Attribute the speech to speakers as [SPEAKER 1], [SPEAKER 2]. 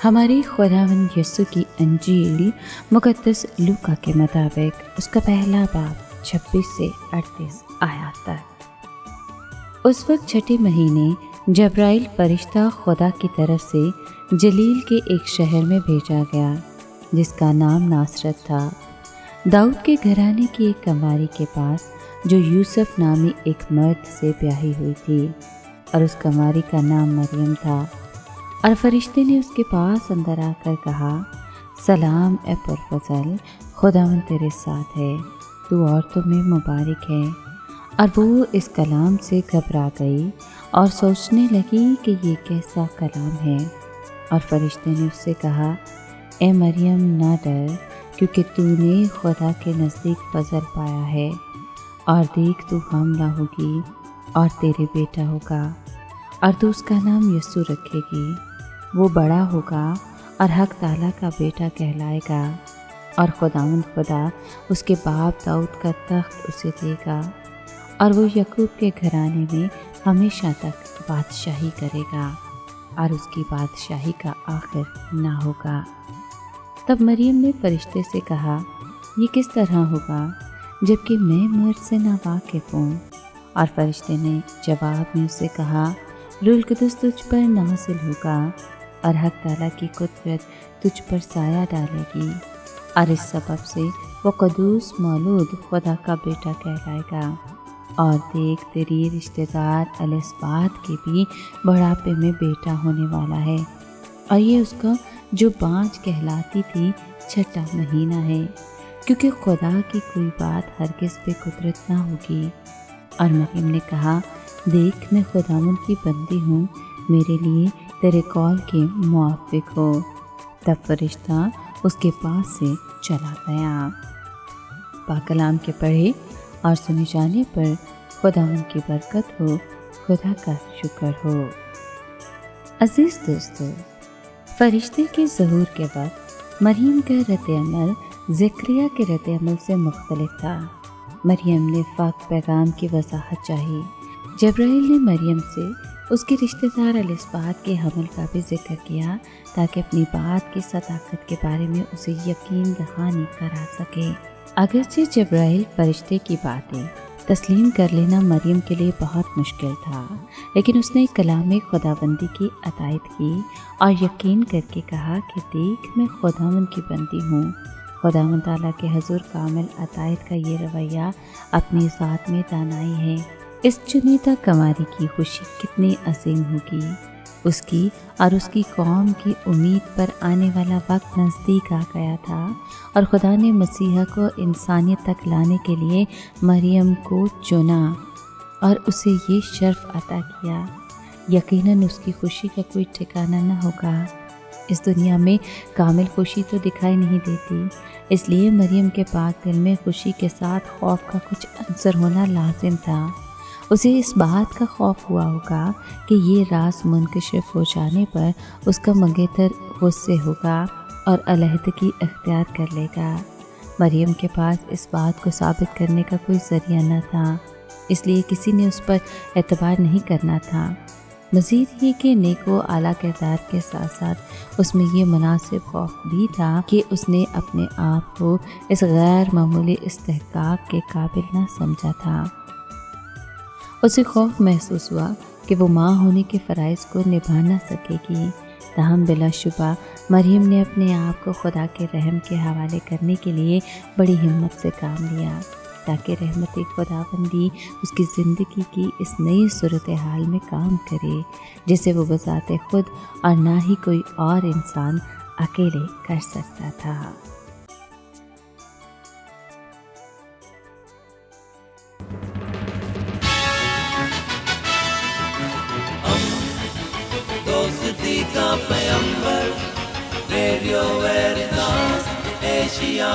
[SPEAKER 1] ہماری خداوند یسوع کی انجیل مقدس لوکا کے مطابق اس کا پہلا باب 26 سے 38 آیات تک۔ اس وقت چھٹے مہینے جبرائیل فرشتہ خدا کی طرف سے جلیل کے ایک شہر میں بھیجا گیا جس کا نام ناصرت تھا، داؤد کے گھرانے کی ایک کنواری کے پاس جو یوسف نامی ایک مرد سے بیاہی ہوئی تھی، اور اس کنواری کا نام مریم تھا۔ اور فرشتے نے اس کے پاس اندر آ کر کہا، سلام اے پرفضل، خداوند تیرے ساتھ ہے، تو عورتوں میں مبارک ہے۔ اور وہ اس کلام سے گھبرا گئی اور سوچنے لگی کہ یہ کیسا کلام ہے۔ اور فرشتے نے اس سے کہا، اے مریم نہ ڈر، کیونکہ تو نے خدا کے نزدیک فضل پایا ہے، اور دیکھ تو حاملہ ہوگی اور تیرے بیٹا ہوگا، اور تو اس کا نام یسوع رکھے گی۔ وہ بڑا ہوگا اور حق تعالیٰ کا بیٹا کہلائے گا، اور خداوند خدا اس کے باپ داؤد کا تخت اسے دے گا، اور وہ یعقوب کے گھرانے میں ہمیشہ تک بادشاہی کرے گا، اور اس کی بادشاہی کا آخر نہ ہوگا۔ تب مریم نے فرشتے سے کہا، یہ کس طرح ہوگا جبکہ میں مرد سے ناواقف ہوں؟ اور فرشتے نے جواب میں اسے کہا، روح القدس تجھ پر نازل ہوگا، اور حق تعالیٰ کی قدرت تجھ پر سایہ ڈالے گی، اور اس سبب سے وہ قدوس مولود خدا کا بیٹا کہلائے گا۔ اور دیکھ تیری رشتہ دار الصبات کے بھی بڑھاپے میں بیٹا ہونے والا ہے، اور یہ اس کا جو بانجھ کہلاتی تھی 6واں مہینہ ہے، کیونکہ خدا کی کوئی بات ہرگز بے قدرت نہ ہوگی۔ اور مریم نے کہا، دیکھ میں خداوند کی بندی ہوں، میرے لیے تیرے قول کے موافق ہو۔ تب فرشتہ اس کے پاس سے چلا گیا۔ پاک کلام کے پڑھے اور سنے جانے پر خداوند کی برکت ہو، خدا کا شکر ہو۔ عزیز دوستو، فرشتے کے ظہور کے وقت مریم کا رد عمل زکریا کے رد عمل سے مختلف تھا۔ مریم نے پاک پیغام کی وضاحت چاہی۔ جبرائیل نے مریم سے اس کے رشتہ دار الصبات کے حمل کا بھی ذکر کیا تاکہ اپنی بات کی صداقت کے بارے میں اسے یقین دہانی کرا سکے۔ اگرچہ جبرائیل فرشتے کی باتیں تسلیم کر لینا مریم کے لیے بہت مشکل تھا، لیکن اس نے کلام خداوندی کی اطاعت کی اور یقین کر کے کہا کہ دیکھ میں خداوند کی بندی ہوں۔ خداوند تعالیٰ کے حضور کامل اطاعت کا یہ رویہ اپنی ذات میں دانائی ہے۔ اس چنیدہ کنواری کی خوشی کتنی عظیم ہوگی۔ اس کی اور اس کی قوم کی امید پر آنے والا وقت نزدیک آ گیا تھا، اور خدا نے مسیحا کو انسانیت تک لانے کے لیے مریم کو چنا اور اسے یہ شرف عطا کیا۔ یقیناً اس کی خوشی کا کوئی ٹھکانہ نہ ہوگا۔ اس دنیا میں کامل خوشی تو دکھائی نہیں دیتی، اس لیے مریم کے پاک دل میں خوشی کے ساتھ خوف کا کچھ عنصر ہونا لازم تھا۔ اسے اس بات کا خوف ہوا ہوگا کہ یہ راز منکشف ہو جانے پر اس کا منگیتر غصے ہوگا اور علیحدگی اختیار کر لے گا۔ مریم کے پاس اس بات کو ثابت کرنے کا کوئی ذریعہ نہ تھا، اس لیے کسی نے اس پر اعتبار نہیں کرنا تھا۔ مزید یہ کہ نیک و اعلیٰ کردار کے ساتھ ساتھ اس میں یہ مناسب خوف بھی تھا کہ اس نے اپنے آپ کو اس غیر معمولی استحقاق کے قابل نہ سمجھا تھا۔ اسے خوف محسوس ہوا کہ وہ ماں ہونے کے فرائض کو نبھا نہ سکے گی، تاہم بلا شبہ مریم نے اپنے آپ کو خدا کے رحم کے حوالے کرنے کے لیے بڑی ہمت سے کام لیا تاکہ رحمت خداوندی اس کی زندگی کی اس نئی صورتحال میں کام کرے جسے وہ بذات خود اور نہ ہی کوئی اور انسان اکیلے کر سکتا تھا۔
[SPEAKER 2] دوستی کا پیمبر، ریڈیو ویریتاس ایشیا۔